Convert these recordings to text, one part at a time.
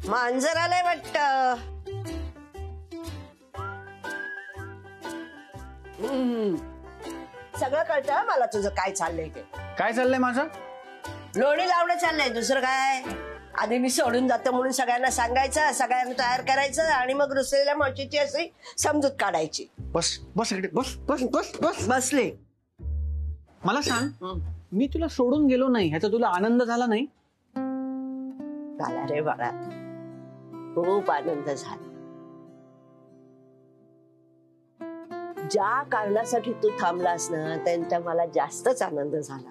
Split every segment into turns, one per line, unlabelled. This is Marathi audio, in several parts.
मांजर आलंय वाटत. सगळं कळतं मला तुझं काय चाललंय ते.
काय चाललंय माझं?
लोणी लावणं चाललंय, दुसरं काय. आधी मी सोडून जातो म्हणून सगळ्यांना सांगायचं, सगळ्यांना तयार करायचं आणि मग रुसलेल्या मावशीची अशी समजूत काढायची.
बस बस इकडे बस बस बस बस.
बसले.
मला सांग, मी तुला सोडून गेलो नाही ह्याचा तुला आनंद झाला नाही?
झाला रे बाळा, खूप आनंद झाला. ज्या कारणासाठी तू थांबलास ना त्यांचा मला जास्तच आनंद झाला.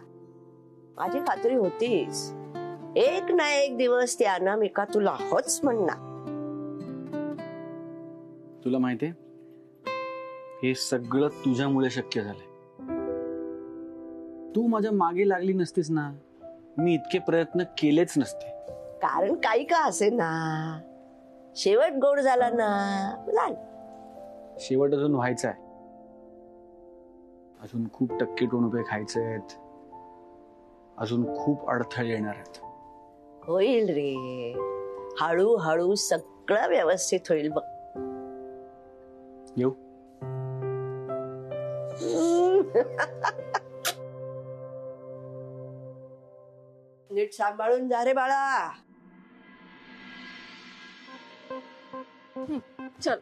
माझी खात्री होतीच एक ना एक दिवस ती अनामिका तुला होच म्हणणार.
तुला माहितीये, हे सगळं तुझ्यामुळे शक्य झालंय. तू माझ्या मागे लागली नसतीस ना, मी इतके प्रयत्न केलेच नसते.
कारण काही का असे ना, शेवट गोड झाला ना.
शेवट अजून व्हायचा आहे. अजून खूप टक्के टोणपे खायचे आहेत. अजून खूप अडथळे येणार आहेत.
होईल रे, हळूहळू सगळं व्यवस्थित होईल बघ.
येऊ?
नीट सांभाळून जा रे बाळा.
चल.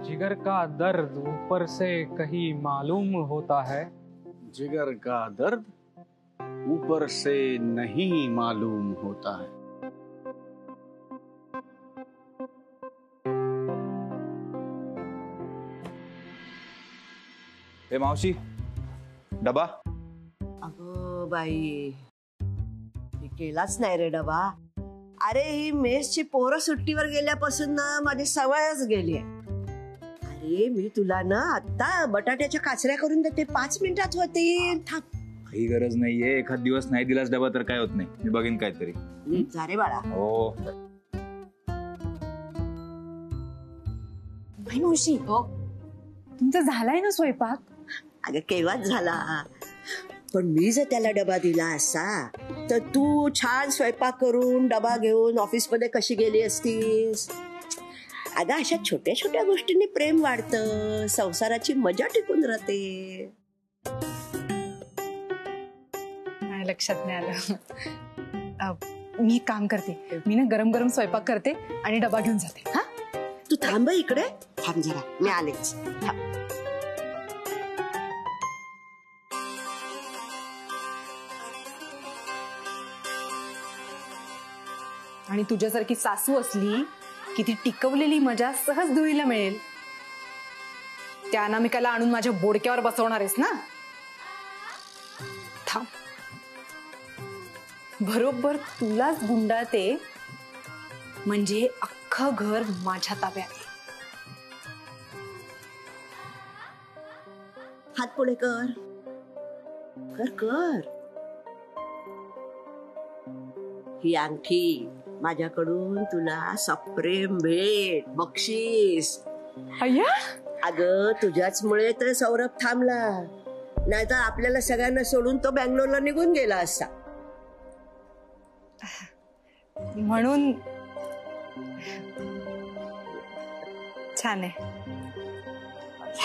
जिगर का दर्द ऊपर से कहीं मालूम होता है.
जिगर का दर्द ऊपर से नहीं मालूम होता है.
ए मावशी, डबा.
अगो बाई, मी केलाच नाही रे डबा. अरे ही मेसची पोरं सुट्टीवर गेल्यापासून ना माझी सवयच गेली. अरे मी तुला ना आता बटाट्याच्या काचऱ्या करून देते, 5 मिनिटात होतील. थांब.
काही गरज नाहीये, एखाद दिवस नाही दिलास डबा तर काय होत नाही, मी बघेन काहीतरी.
नीट जा रे बाळा.
हो.
मावशी,
हो
तुमचा झालाय ना स्वयंपाक?
अगं केव्हाच झाला, पण मी जर त्याला डबा दिला असता तर तू छान स्वयंपाक करून डबा घेऊन ऑफिस मध्ये कशी गेली असतीस. अगं अशा छोट्या छोट्या गोष्टींनी प्रेम वाढतं, संसाराची मजा टिकून राहते.
नाही लक्षात नाही आलं. मी एक काम करते, मी ना गरम गरम स्वयंपाक करते आणि डबा घेऊन जाते. हा,
तू थांब इकडे. थांब जरा, मी आलेच. थांब.
आणि तुझ्यासारखी सासू असली की ती टिकवलेली मजा सहज धुळीला मिळेल. त्या अनामिकाला आणून माझ्या बोडक्यावर बसवणार आहेस ना? थांब, बरोबर तुलाच गुंडाळते म्हणजे अख्खं घर माझ्या ताब्यात.
हात पुढे कर. कर कर. ही अंगठी माझ्याकडून तुला सप्रेम भेट, बक्षीस.
अय्या,
अगं तुझ्याचमुळे तर सौरभ थांबला, नाहीतर आपल्याला सगळ्यांना सोडून तो बँगलोरला निघून गेला असता.
म्हणून छान आहे.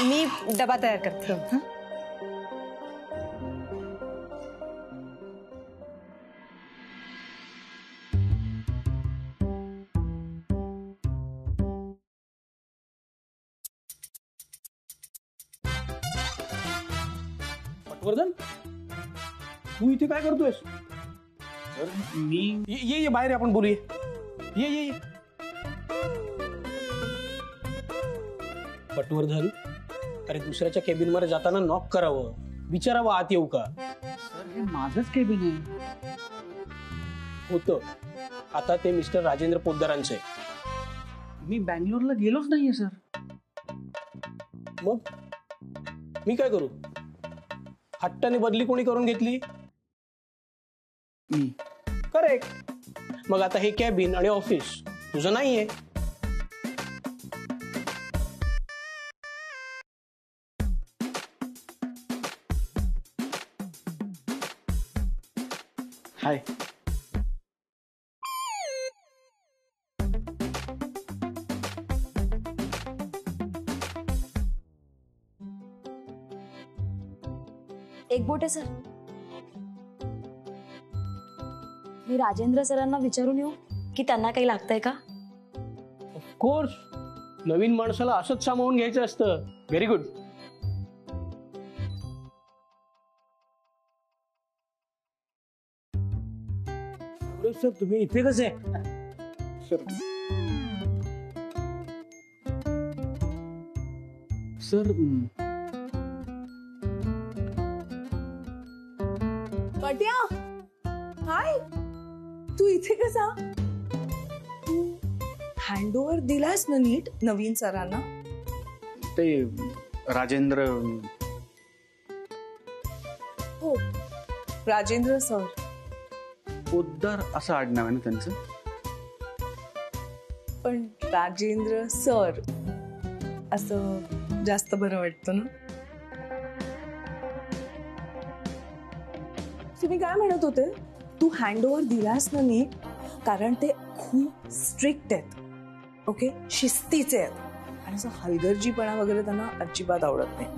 मी डबा तयार करते.
वर्धन, तू इथे काय करतोयस?
मी
ये बाहेर आपण बोलूया. ये ये ये. पटवर्धन, अरे दुसऱ्याच्या केबिन मध्ये जाताना नॉक करावं, विचारावं आत येऊ का.
सर हे माझंच केबिन आहे.
होतं, आता ते मिस्टर राजेंद्र पोद्दारांचे.
मी बँगलोरला गेलोच नाहीये सर.
मग मी काय करू? हट्टाने बदली कोणी करून घेतली?
मी.
करेक्ट. मग आता हे कॅबिन आणि ऑफिस तुझं नाहीये.
हाय.
एक बोट आहे सर. मी राजेंद्र सरांना विचारून येऊ की त्यांना काही लागतंय का?
ऑफकोर्स, नवीन माणसाला असंच सामावून घ्यायचं असतं. Very good. सर तुम्ही इथे कसे?
सर सर
पट्या, हाय. तू इथे कसा? तू हँडओव्हर दिलास ना नीट नवीन सरांना?
ते राजेंद्र.
हो, राजेंद्र सर.
पोद्दार असं आडनाव आहे ना त्यांचं.
पण राजेंद्र सर असं जास्त बरं वाटतं ना. तुम्ही काय म्हणत होते? तू हँडओव्हर दिलास ना नीट, कारण ते खूप स्ट्रिक्ट आहेत. ओके, शिस्तीचे आहेत आणि असं हलगर्जीपणा वगैरे त्यांना अजिबात आवडत नाही.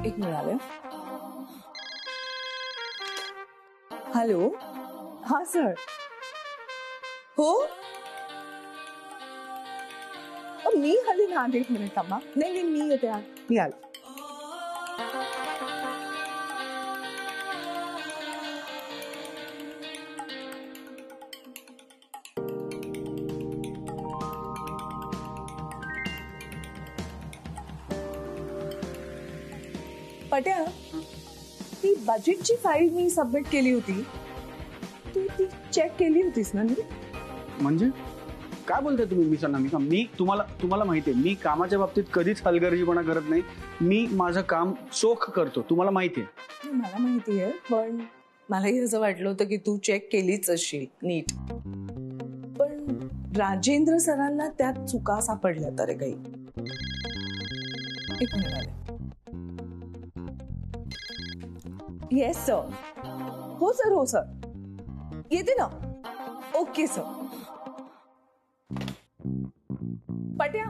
एक मिळाले. हॅलो. हा सर. हो, मी आले ना. एक मिनिट थांबा. नाही मी येते. मी आले. पट्या, ती बजेटची फाईल मी सबमिट केली होती, तू ती चेक केली होतीस ना?
म्हणजे काय बोलताय तुम्ही मिस अनामिका? मी तुम्हाला माहिती आहे, मी कामाच्या बाबतीत कधीच हलगर्जीपणा करत नाही. मी माझं काम चोख करतो, तुम्हाला माहिती आहे.
मला माहिती आहे, पण मलाही असं वाटलं होतं की तू चेक केलीच असशील नीट. पण राजेंद्र सरांना त्यात चुका सापडल्या तर काही. एक मिनिट आले. Yes sir. हो सर, हो सर, येते ना. Okay sir. पट्या,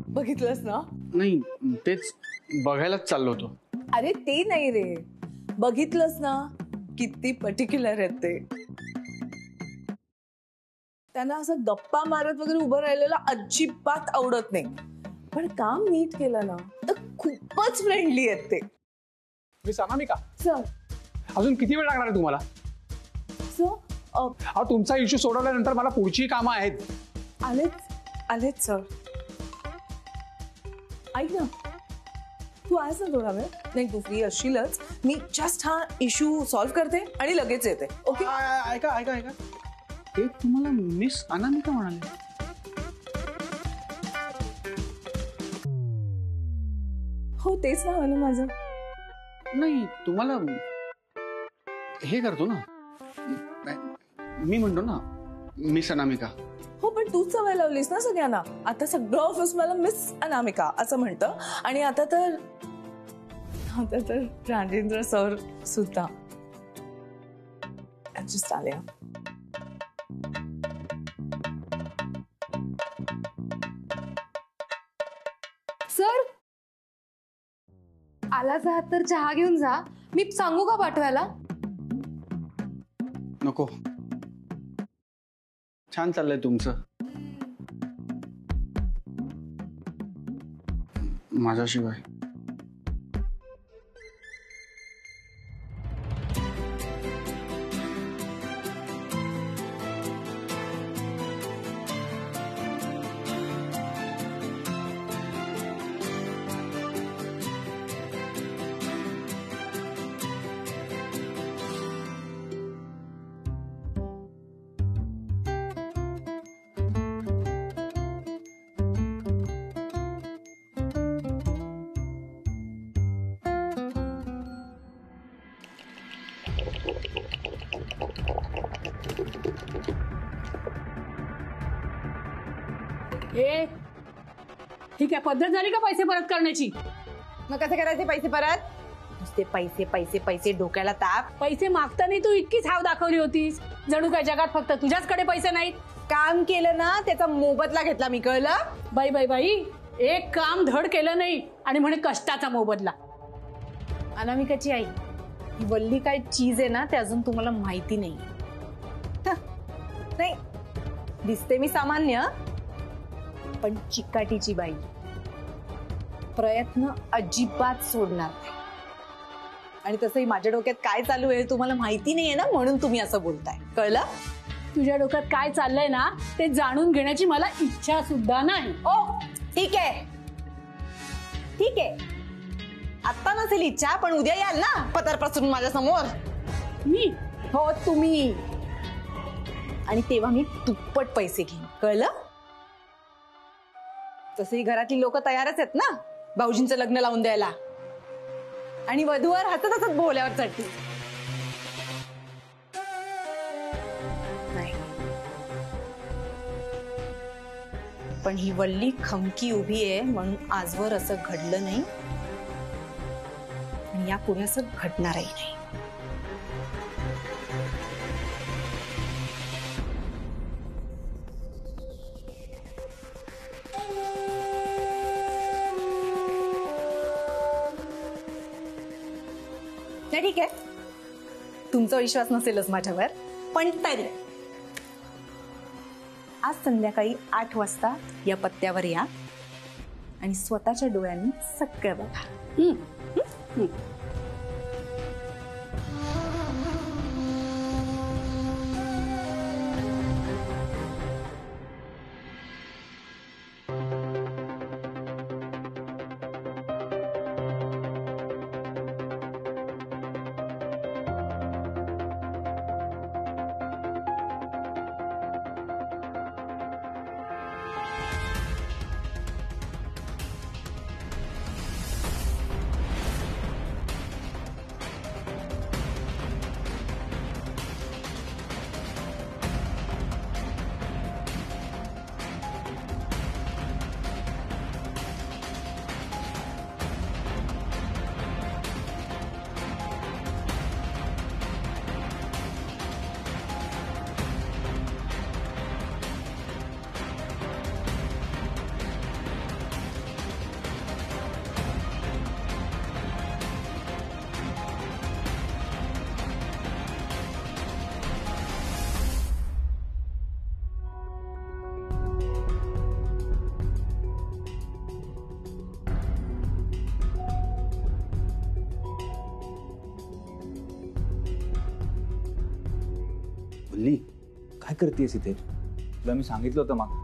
बघितलंस ना?
नाही, तेच बघायलाच चाललो होतो.
अरे ते नाही रे, बघितलंस ना किती पर्टिक्युलर आहेत ते. त्यांना असं गप्पा मारत वगैरे उभं राहिलेलं अजिबात आवडत नाही. पण काम नीट केलं ना तर खूपच फ्रेंडली आहेत ते.
मिस अनामिका,
सर.
अजून किती वेळ लागणार आहे तुम्हाला?
सर,
तुमचा इश्यू सोडवल्यानंतर मला पुढची कामं आहेत.
आलेच सर. ऐक ना, तू आहेस ना थोडा वेळ? नाही, तू फ्री असशीलच. मी जस्ट हा इश्यू सॉल्व्ह करते आणि लगेच येते. ओके?
ऐका ऐका ऐका, ते तुम्हाला मिस अनामिका म्हणाले?
हो, तेच नाव आहे ना माझं.
नाही, तुम्हाला हे करतो ना, मी म्हणतो ना मिस अनामिका.
हो, पण तूच सवय लावलीस ना सगळ्यांना. आता सगळं ऑफिस मला मिस अनामिका असं म्हणतं. आणि आता तर राजेंद्र सर सुद्धा ऍडजस्ट आले.
सर, आलाच आहात तर चहा घेऊन जा. मी सांगू का पाठवायला?
नको, छान चाललंय तुमचं. माझ्याशिवाय.
ए ही काय पद्धत झाली का पैसे परत करण्याची?
मग कसे करायचे पैसे परत? नुसते पैसे पैसे पैसे, डोक्याला ताप.
पैसे मागताना तू इतकीच हाव दाखवली होतीस जणू काय जगात फक्त तुझ्याचकडे पैसे नाहीत.
काम केलं ना त्याचा मोबदला घेतला मी, कळलं?
बाई बाई बाई, एक काम धड केलं नाही आणि म्हणे कष्टाचा मोबदला.
अनामिकाची आई, ही वल्ली काय चीज आहे ना ते अजून तुम्हाला माहिती नाही. नाही दिसते मी सामान्य, पण चिकाटीची बाई. प्रयत्न अजिबात सोडणार नाही. आणि तसंही माझ्या डोक्यात काय चालू आहे तुम्हाला माहिती नाहीये ना, म्हणून तुम्ही असं बोलताय, कळलं?
तुझ्या डोक्यात काय चाललंय ना ते जाणून घेण्याची मला इच्छा सुद्धा नाही.
ओ ठीक आहे ठीक आहे, आता नसेल इच्छा, पण उद्या याल ना पत्रापासून माझ्या समोर.
मी?
हो तुम्ही. आणि तेव्हा मी दुप्पट पैसे घेईन, कळलं? तसंही घरातली लोक तयारच आहेत ना भाऊजींचं लग्न लावून द्यायला. आणि वधूवर हसत हसत बोल्यावर चढती. नाही, पण ही वल्ली खमकी उभी आहे म्हणून आजवर असं घडलं नाही आणि यापुढे असं घडणारही नाही. ठीक आहे, तुमचा विश्वास नसेलच माझ्यावर, पण तरी आज संध्याकाळी 8 वाजता या पत्त्यावर या आणि स्वतःच्या डोळ्यांनी सगळं बघा.
वल्ली, काय करतेस इथे? तुला मी सांगितलं होतं माग.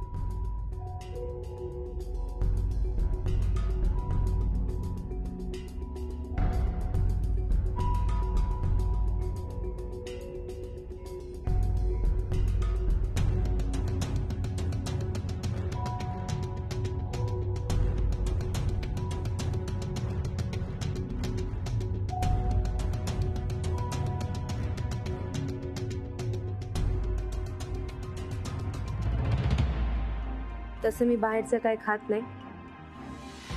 तसं मी बाहेरचं काय खात नाही,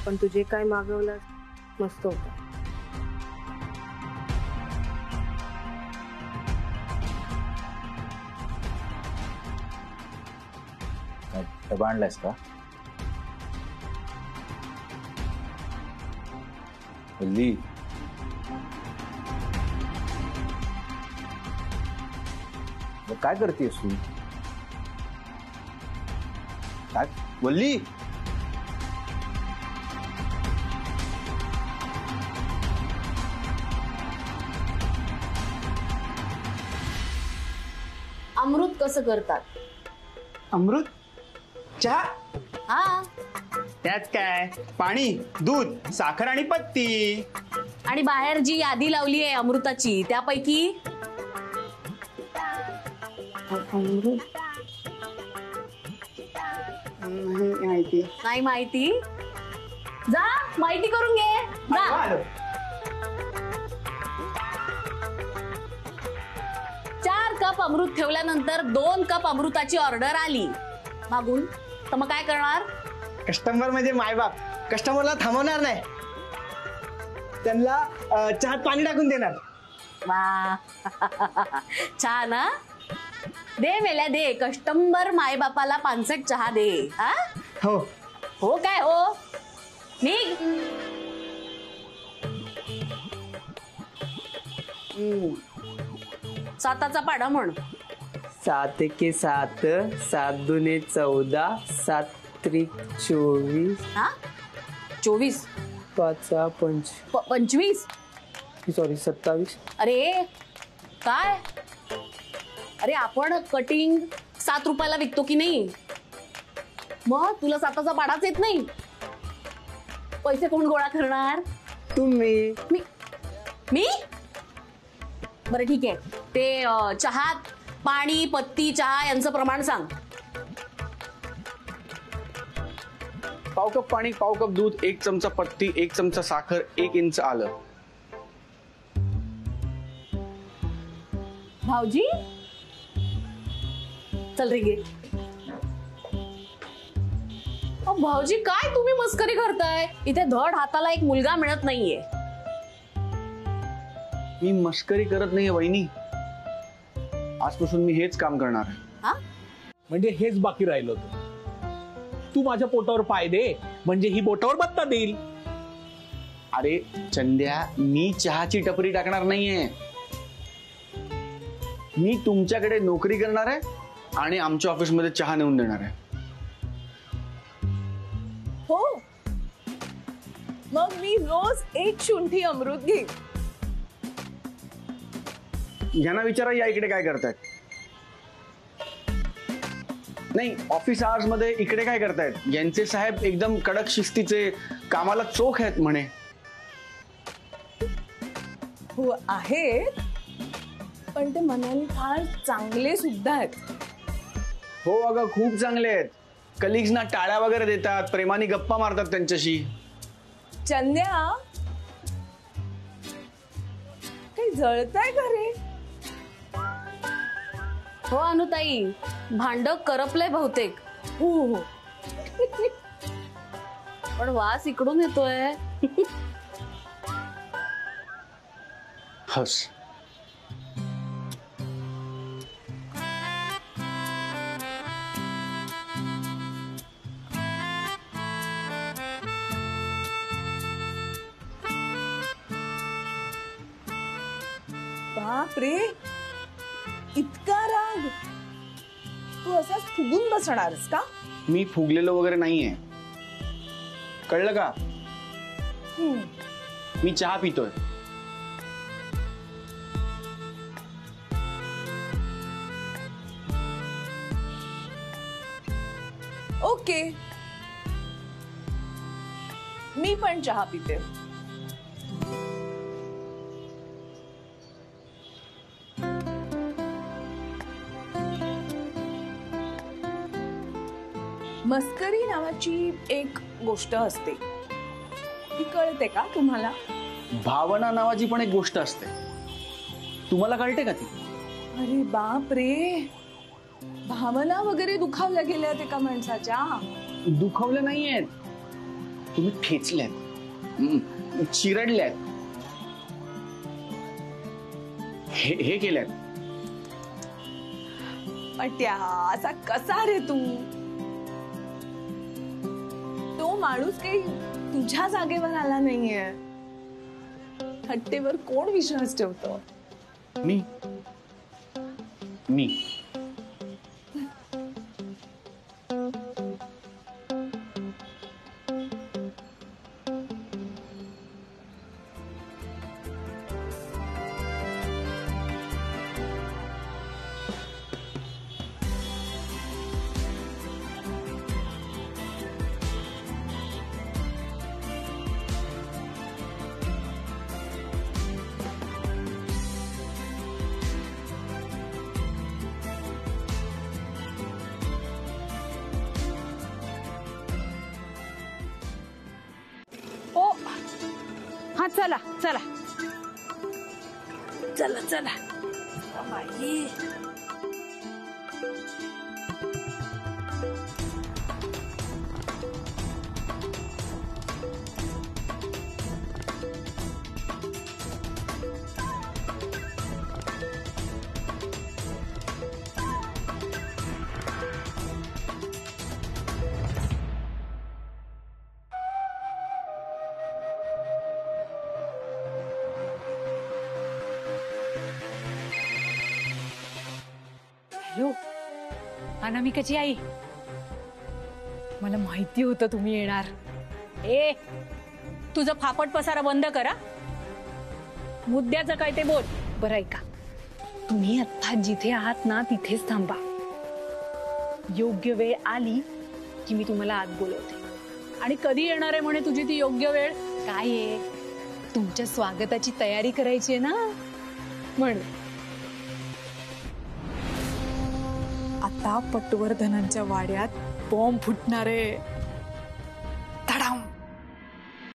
पण तुझे काय मागवलं मस्त होतं.
काय डबा आणलायस का? वल्ली, काय करतेस तू? काय वल्ली?
अमृत कसं करतात?
अमृत? चहा?
हा.
त्यात काय, पाणी, दूध, साखर आणि पत्ती.
आणि बाहेर जी यादी लावली आहे अमृताची त्यापैकी
अमृत
नाही माहिती. जा माहिती करून घे जा. 4 कप अमृत ठेवल्यानंतर 2 कप अमृताची ऑर्डर आली मागून.
तर मग काय करणार?
कस्टमर म्हणजे मायबाप, कस्टमरला थांबवणार नाही, त्यांना चहात पाणी टाकून देणार.
वा छान हा. दे मेल्या दे, कस्टमर माय बापाला पानसट चहा दे. हा
हो
हो काय हो. निघ. साताचा पाढा म्हण.
7 एके 7, 7 दुने 14, 7 त्रिक 24.
हा 24
5
25
सॉरी 27.
अरे काय, अरे आपण कटिंग 7 रुपयाला विकतो की नाही, मग तुला साताचा पाडाच येत नाही. पैसे कोण गोळा करणार?
तुम्ही.
मी बरं ठीक आहे. ते चहात पाणी, पत्ती, चहा यांचं प्रमाण सांग.
पाव कप पाणी, पाव कप दूध, 1 चमचा पत्ती, 1 चमचा साखर, 1 इंच आलं.
भाऊजी चल रे घे. भाऊजी काय तुम्ही मस्करी करताय? इथे धड हाताला एक मुलगा मिळत नाहीये.
मी मस्करी करत नाहीये वहिनी, आजपासून मी हेच काम करणार आहे.
हा
म्हणजे हेच बाकी राहिलं होतं. तू माझ्या पोटावर पाय दे म्हणजे ही बोटावर बत्ता देईल.
अरे चंद्या, मी चहाची टपरी टाकणार नाहीये. मी तुमच्याकडे नोकरी करणार आहे आणि आमच्या ऑफिसमध्ये चहा नेऊन देणार आहे.
हो, मग मी रोज 1 शुंठी अमृत घेईन.
यांना विचारा या इकडे काय करतायत. नाही, ऑफिस आवर्स मध्ये इकडे काय करतायत? यांचे साहेब एकदम कडक शिस्तीचे, कामाला चोख आहेत म्हणे.
हो आहेत, पण ते मनाने फार चांगले सुद्धा आहेत.
हो अगं, खूप चांगले आहेत. कलिग्सना टाळ्या वगैरे देतात, प्रेमाने गप्पा मारतात त्यांच्याशी.
चंद्या, काही जळताय का रे?
हो अनुताई, भांड करपलंय बहुतेक.
हो हो
पण वास इकडून येतोय.
हस.
बाप रे, इतका राग? तू असाच फुगून बसणारस का?
मी फुगलेलो वगैरे नाहीये, कळलं का? मी चहा पितोय.
ओके, मी पण चहा पिते. मस्करी नावाची एक गोष्ट असते, ती कळते का तुम्हाला?
भावना नावाची पण एक गोष्ट असते, तुम्हाला कळते का ती?
अरे बाप रे, भावना वगैरे दुखावल्या गेल्यात एका माणसाच्या?
दुखावल्या नाहीयेत, तुम्ही ठेचल्यात, चिरडल्यात, हे केल्यात.
पट्या, असा कसा रे तू? तो माणूस काही तुझ्या जागेवर आला नाहीये. हट्टेवर कोण विश्वास ठेवतो?
मी
हा चला चला चला चला. बाई
हॅलो, अनामिकाची आई, मला माहिती होतं तुम्ही येणार.
ए, तुझं फापट पसारा बंद करा. मुद्द्याचं काय ते बोल.
बरं ऐका, तुम्ही आता जिथे आहात ना तिथेच थांबा. योग्य वेळ आली की मी तुम्हाला आत बोलवते.
आणि कधी येणार आहे म्हणे तुझी ती योग्य वेळ?
काय आहे, तुमच्या स्वागताची तयारी करायची आहे ना म्हणून. आता पटवर्धनांच्या वाड्यात बॉम्ब फुटणार आहे.